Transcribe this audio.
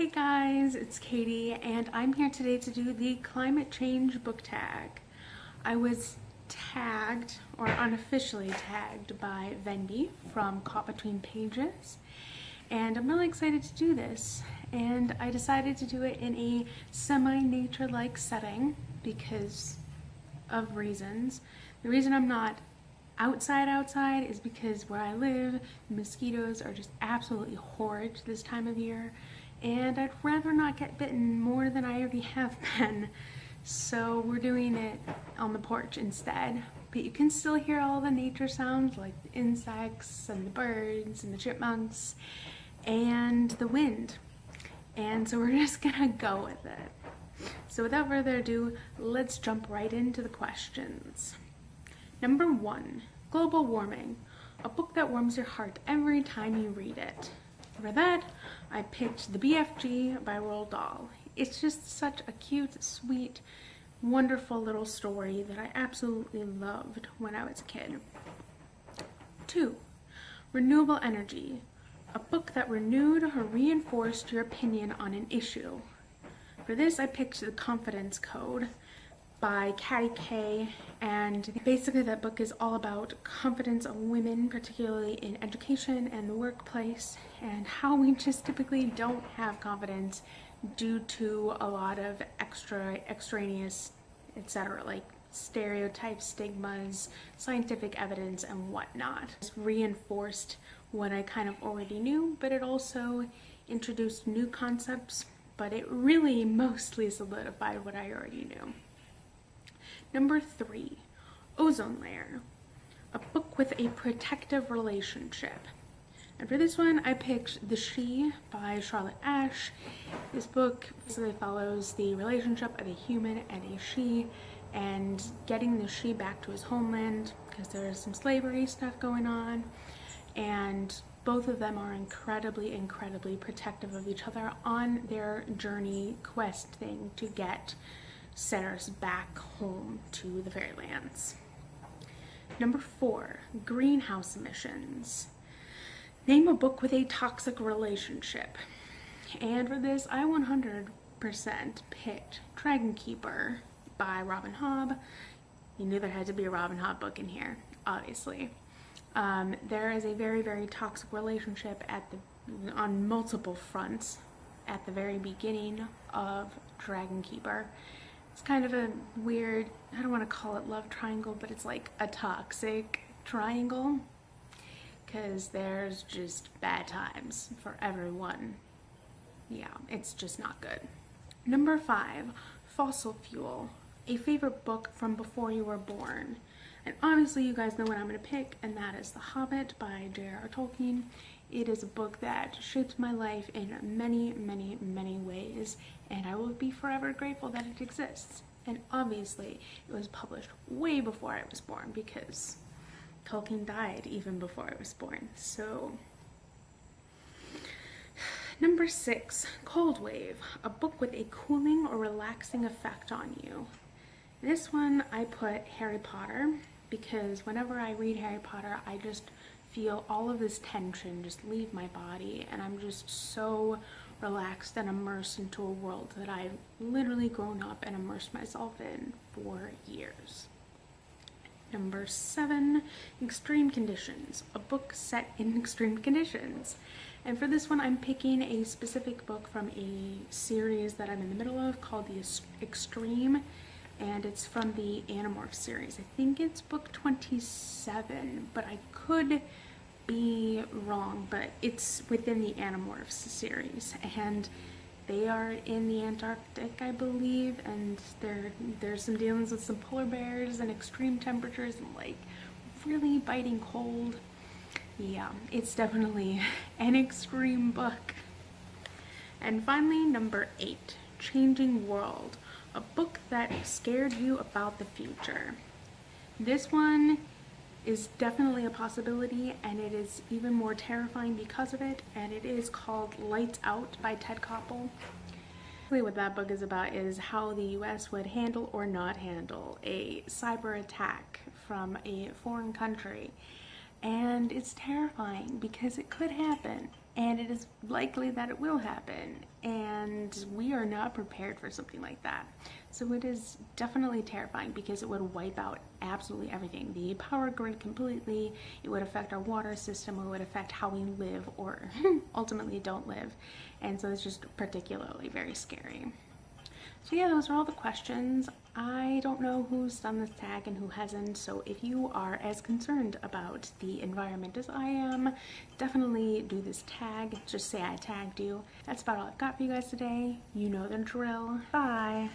Hey guys, it's Katie and I'm here today to do the climate change book tag. I was tagged, or unofficially tagged, by Vendy from Caught Between Pages, and I'm really excited to do this. And I decided to do it in a semi-nature-like setting because of reasons. The reason I'm not outside is because where I live, the mosquitoes are just absolutely horrid this time of year, and I'd rather not get bitten more than I already have been. So we're doing it on the porch instead. But you can still hear all the nature sounds like the insects and the birds and the chipmunks and the wind. And so we're just gonna go with it. So without further ado, let's jump right into the questions. Number 1, Global Warming, a book that warms your heart every time you read it. For that, I picked The BFG by Roald Dahl. It's just such a cute, sweet, wonderful little story that I absolutely loved when I was a kid. 2, Renewable Energy, a book that renewed or reinforced your opinion on an issue. For this, I picked The Confidence Code by Katty Kay, and basically that book is all about confidence of women, particularly in education and the workplace, and how we just typically don't have confidence due to a lot of extraneous, etc., like stereotypes, stigmas, scientific evidence, and whatnot. It's reinforced what I kind of already knew, but it also introduced new concepts, but it really mostly solidified what I already knew. Number 3, Ozone Layer, a book with a protective relationship. And for this one, I picked The She by Charlotte Ashe. This book basically follows the relationship of a human and a she, and getting the she back to his homeland because there's some slavery stuff going on. And both of them are incredibly protective of each other on their journey quest thing to get Setters back home to the fairylands. Number 4, Greenhouse Emissions. Name a book with a toxic relationship. And for this, I 100% picked Dragon Keeper by Robin Hobb. You knew there had to be a Robin Hobb book in here, obviously. There is a very toxic relationship on multiple fronts at the very beginning of Dragon Keeper. It's kind of a weird, I don't want to call it love triangle, but it's like a toxic triangle because there's just bad times for everyone. Yeah, it's just not good. Number 5, Fossil Fuel, a favorite book from before you were born. And obviously you guys know what I'm going to pick, and that is The Hobbit by J.R.R. Tolkien. It is a book that shaped my life in many ways, and I will be forever grateful that it exists. And obviously, it was published way before I was born because Tolkien died even before I was born. So, number 6, Cold Wave, a book with a cooling or relaxing effect on you. This one I put Harry Potter because whenever I read Harry Potter, I just feel all of this tension just leave my body, and I'm just so relaxed and immersed into a world that I've literally grown up and immersed myself in for years. Number 7, Extreme Conditions, a book set in extreme conditions. And for this one, I'm picking a specific book from a series that I'm in the middle of called The Extreme, and it's from the Animorphs series. I think it's book 27, but I could be wrong, but it's within the Animorphs series, and they are in the Antarctic, I believe, and there's some dealings with some polar bears and extreme temperatures and like really biting cold. Yeah, it's definitely an extreme book. And finally, number 8, Changing World, a book that scared you about the future. This one is definitely a possibility, and it is even more terrifying because of it, and it is called Lights Out by Ted Koppel. Really what that book is about is how the US would handle or not handle a cyber attack from a foreign country, and it's terrifying because it could happen, and it is likely that it will happen, and and we are not prepared for something like that. So it is definitely terrifying because it would wipe out absolutely everything. The power grid completely, it would affect our water system, it would affect how we live or ultimately don't live. And so it's just particularly very scary. So yeah, those are all the questions. I don't know who's done this tag and who hasn't, so if you are as concerned about the environment as I am, definitely do this tag. Just say I tagged you. That's about all I've got for you guys today. You know the drill. Bye!